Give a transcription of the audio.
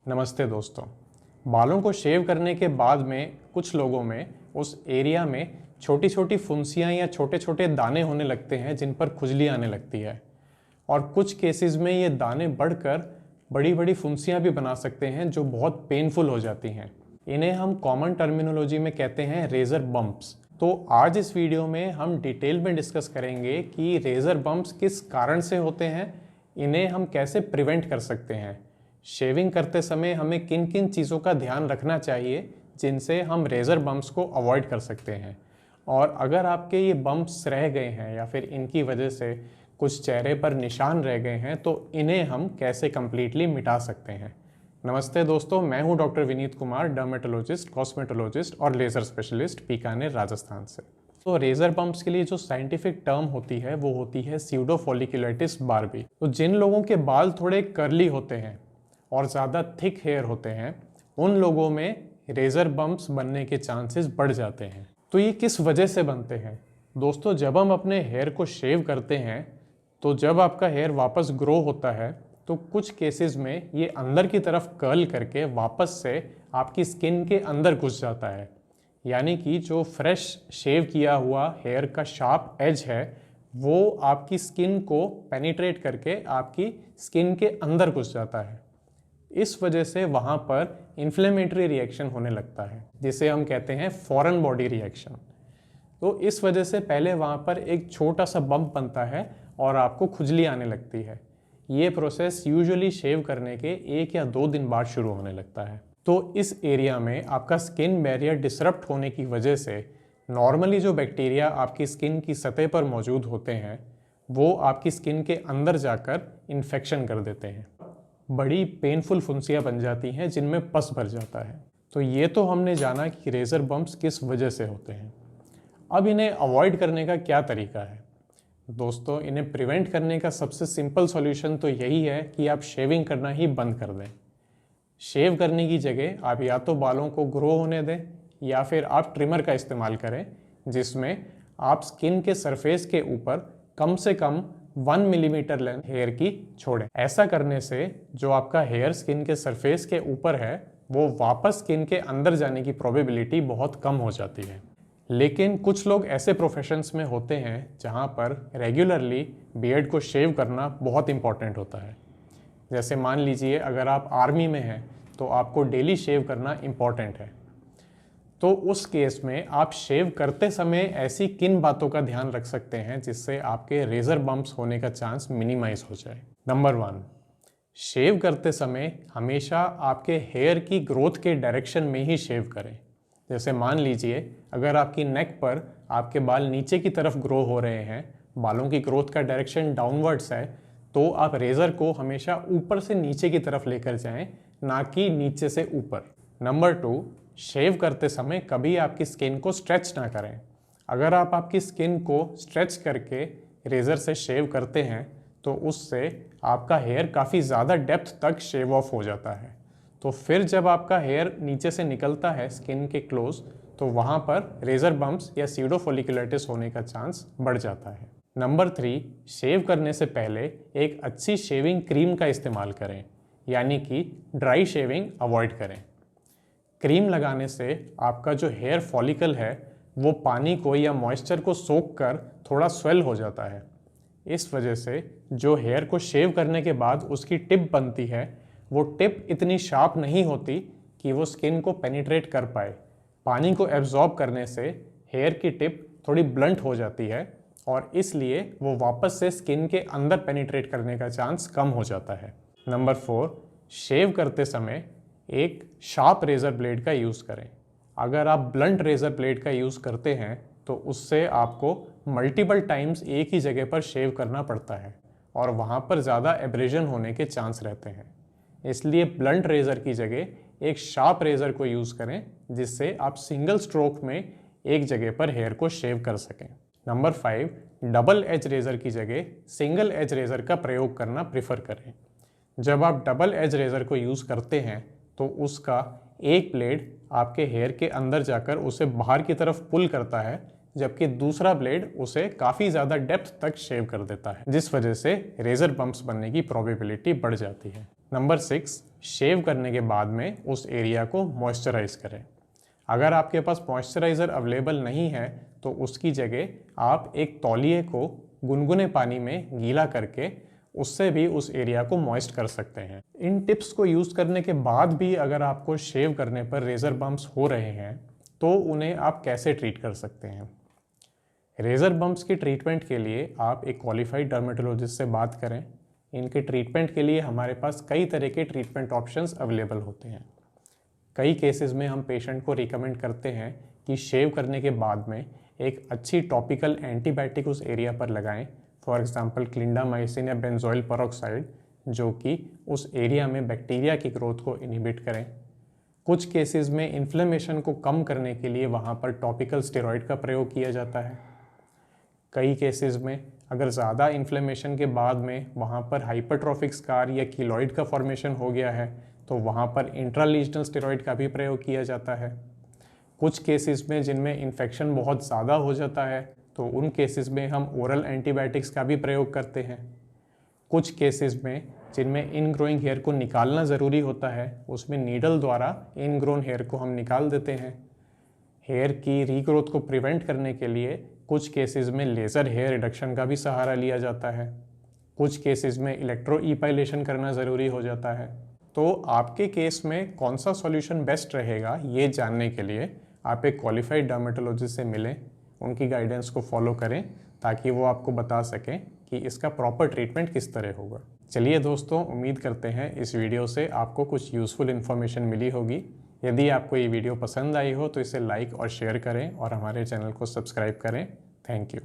नमस्ते दोस्तों। बालों को शेव करने के बाद में कुछ लोगों में उस एरिया में छोटी छोटी फुंसियाँ या छोटे छोटे दाने होने लगते हैं जिन पर खुजली आने लगती है, और कुछ केसेस में ये दाने बढ़कर बड़ी बड़ी फुंसियाँ भी बना सकते हैं जो बहुत पेनफुल हो जाती हैं। इन्हें हम कॉमन टर्मिनोलॉजी में कहते हैं रेज़र बम्प्स। तो आज इस वीडियो में हम डिटेल में डिस्कस करेंगे कि रेज़र बम्प्स किस कारण से होते हैं, इन्हें हम कैसे प्रिवेंट कर सकते हैं, शेविंग करते समय हमें किन किन चीज़ों का ध्यान रखना चाहिए जिनसे हम रेज़र बम्प्स को अवॉइड कर सकते हैं, और अगर आपके ये बम्प्स रह गए हैं या फिर इनकी वजह से कुछ चेहरे पर निशान रह गए हैं तो इन्हें हम कैसे कम्प्लीटली मिटा सकते हैं। नमस्ते दोस्तों, मैं हूं doctor Vineet Kumar, dermatologist, cosmetologist और लेज़र स्पेशलिस्ट, बीकानेर, राजस्थान से। तो रेज़र बम्प्स के लिए जो साइंटिफिक टर्म होती है वो होती है स्यूडो फॉलिकुलाइटिस बार्बी। तो जिन लोगों के बाल थोड़े कर्ली होते हैं और ज़्यादा थिक हेयर होते हैं, उन लोगों में रेज़र बम्प्स बनने के चांसेस बढ़ जाते हैं। तो ये किस वजह से बनते हैं दोस्तों? जब हम अपने हेयर को शेव करते हैं तो जब आपका हेयर वापस ग्रो होता है तो कुछ केसेस में ये अंदर की तरफ कर्ल करके वापस से आपकी स्किन के अंदर घुस जाता है, यानी कि जो फ्रेश शेव किया हुआ हेयर का शार्प एज है वो आपकी स्किन को पेनिट्रेट करके आपकी स्किन के अंदर घुस जाता है। इस वजह से वहाँ पर इन्फ्लेमेटरी रिएक्शन होने लगता है जिसे हम कहते हैं फॉरेन बॉडी रिएक्शन। तो इस वजह से पहले वहाँ पर एक छोटा सा बम्प बनता है और आपको खुजली आने लगती है। ये प्रोसेस यूजुअली शेव करने के 1 या 2 दिन बाद शुरू होने लगता है। तो इस एरिया में आपका स्किन बैरियर डिसरप्ट होने की वजह से नॉर्मली जो बैक्टीरिया आपकी स्किन की सतह पर मौजूद होते हैं वो आपकी स्किन के अंदर जाकर इन्फेक्शन कर देते हैं। बड़ी पेनफुल फुंसियाँ बन जाती हैं जिनमें पस भर जाता है। तो ये तो हमने जाना कि रेज़र बम्प्स किस वजह से होते हैं। अब इन्हें अवॉइड करने का क्या तरीका है दोस्तों? इन्हें प्रिवेंट करने का सबसे सिंपल सॉल्यूशन तो यही है कि आप शेविंग करना ही बंद कर दें। शेव करने की जगह आप या तो बालों को ग्रो होने दें या फिर आप ट्रिमर का इस्तेमाल करें जिसमें आप स्किन के सरफेस के ऊपर कम से कम 1 मिलीमीटर लेंथ हेयर की छोड़ें। ऐसा करने से जो आपका हेयर स्किन के सरफेस के ऊपर है वो वापस स्किन के अंदर जाने की प्रोबेबिलिटी बहुत कम हो जाती है। लेकिन कुछ लोग ऐसे प्रोफेशंस में होते हैं जहाँ पर रेगुलरली बियर्ड को शेव करना बहुत इंपॉर्टेंट होता है। जैसे मान लीजिए अगर आप आर्मी में हैं तो आपको डेली शेव करना इम्पॉर्टेंट है। तो उस केस में आप शेव करते समय ऐसी किन बातों का ध्यान रख सकते हैं जिससे आपके रेज़र बम्प्स होने का चांस मिनिमाइज हो जाए। नंबर 1, शेव करते समय हमेशा आपके हेयर की ग्रोथ के डायरेक्शन में ही शेव करें। जैसे मान लीजिए अगर आपकी नेक पर आपके बाल नीचे की तरफ ग्रो हो रहे हैं, बालों की ग्रोथ का डायरेक्शन डाउनवर्ड्स है, तो आप रेज़र को हमेशा ऊपर से नीचे की तरफ लेकर जाएं, ना कि नीचे से ऊपर। नंबर 2, शेव करते समय कभी आपकी स्किन को स्ट्रेच ना करें। अगर आप आपकी स्किन को स्ट्रेच करके रेज़र से शेव करते हैं तो उससे आपका हेयर काफ़ी ज़्यादा डेप्थ तक शेव ऑफ हो जाता है। तो फिर जब आपका हेयर नीचे से निकलता है स्किन के क्लोज तो वहाँ पर रेज़र बम्प्स या स्यूडो फॉलिकुलाइटिस होने का चांस बढ़ जाता है। नंबर 3, शेव करने से पहले एक अच्छी शेविंग क्रीम का इस्तेमाल करें, यानी कि ड्राई शेविंग अवॉइड करें। क्रीम लगाने से आपका जो हेयर फॉलिकल है वो पानी को या मॉइस्चर को सोख कर थोड़ा स्वेल हो जाता है। इस वजह से जो हेयर को शेव करने के बाद उसकी टिप बनती है वो टिप इतनी शार्प नहीं होती कि वो स्किन को पेनिट्रेट कर पाए। पानी को एब्जॉर्ब करने से हेयर की टिप थोड़ी ब्लंट हो जाती है और इसलिए वो वापस से स्किन के अंदर पेनिट्रेट करने का चांस कम हो जाता है। नंबर 4, शेव करते समय एक शार्प रेज़र ब्लेड का यूज़ करें। अगर आप ब्लंट रेज़र ब्लेड का यूज़ करते हैं तो उससे आपको मल्टीपल टाइम्स एक ही जगह पर शेव करना पड़ता है और वहाँ पर ज़्यादा एब्रेजन होने के चांस रहते हैं। इसलिए ब्लंट रेज़र की जगह एक शार्प रेज़र को यूज़ करें जिससे आप सिंगल स्ट्रोक में एक जगह पर हेयर को शेव कर सकें। नंबर 5, डबल एज रेज़र की जगह सिंगल एज रेज़र का प्रयोग करना प्रेफर करें। जब आप डबल एज रेज़र को यूज़ करते हैं तो उसका एक ब्लेड आपके हेयर के अंदर जाकर उसे बाहर की तरफ पुल करता है, जबकि दूसरा ब्लेड उसे काफ़ी ज़्यादा डेप्थ तक शेव कर देता है, जिस वजह से रेज़र बम्प्स बनने की प्रोबेबिलिटी बढ़ जाती है। नंबर 6, शेव करने के बाद में उस एरिया को मॉइस्चराइज करें। अगर आपके पास मॉइस्चराइज़र अवेलेबल नहीं है तो उसकी जगह आप एक तौलिए को गुनगुने पानी में गीला करके उससे भी उस एरिया को मॉइस्ट कर सकते हैं। इन टिप्स को यूज़ करने के बाद भी अगर आपको शेव करने पर रेज़र बम्प्स हो रहे हैं तो उन्हें आप कैसे ट्रीट कर सकते हैं। रेज़र बम्प्स की ट्रीटमेंट के लिए आप एक क्वालिफाइड डर्मेटोलॉजिस्ट से बात करें। इनके ट्रीटमेंट के लिए हमारे पास कई तरह के ट्रीटमेंट ऑप्शंस अवेलेबल होते हैं। कई केसेस में हम पेशेंट को रिकमेंड करते हैं कि शेव करने के बाद में एक अच्छी टॉपिकल एंटीबायोटिक उस एरिया पर लगाएं, फॉर एग्जांपल क्लिंडामाइसिन या बेंजोइल पेरोक्साइड, जो कि उस एरिया में बैक्टीरिया की ग्रोथ को इनहिबिट करें। कुछ केसेस में इन्फ्लेमेशन को कम करने के लिए वहाँ पर टॉपिकल स्टेरॉइड का प्रयोग किया जाता है। कई केसेस में अगर ज़्यादा इन्फ्लेमेशन के बाद में वहाँ पर हाइपरट्रॉफिक स्कार या कीलॉइड का फॉर्मेशन हो गया है तो वहाँ पर इंट्रालीजनल स्टेरॉइड का भी प्रयोग किया जाता है। कुछ केसेस में जिनमें इन्फेक्शन बहुत ज़्यादा हो जाता है तो उन केसेस में हम ओरल एंटीबायोटिक्स का भी प्रयोग करते हैं। कुछ केसेस में जिनमें इनग्रोइंग हेयर को निकालना ज़रूरी होता है उसमें नीडल द्वारा इनग्रोन हेयर को हम निकाल देते हैं। हेयर की रीग्रोथ को प्रिवेंट करने के लिए कुछ केसेस में लेज़र हेयर रिडक्शन का भी सहारा लिया जाता है। कुछ केसेस में इलेक्ट्रो ईपाइलेशन करना ज़रूरी हो जाता है। तो आपके केस में कौन सा सॉल्यूशन बेस्ट रहेगा ये जानने के लिए आप एक क्वालिफाइड डर्मेटोलॉजिस्ट से मिलें, उनकी गाइडेंस को फॉलो करें ताकि वो आपको बता सकें कि इसका प्रॉपर ट्रीटमेंट किस तरह होगा। चलिए दोस्तों, उम्मीद करते हैं इस वीडियो से आपको कुछ यूज़फुल इन्फॉर्मेशन मिली होगी। यदि आपको ये वीडियो पसंद आई हो तो इसे लाइक और शेयर करें और हमारे चैनल को सब्सक्राइब करें। Thank you.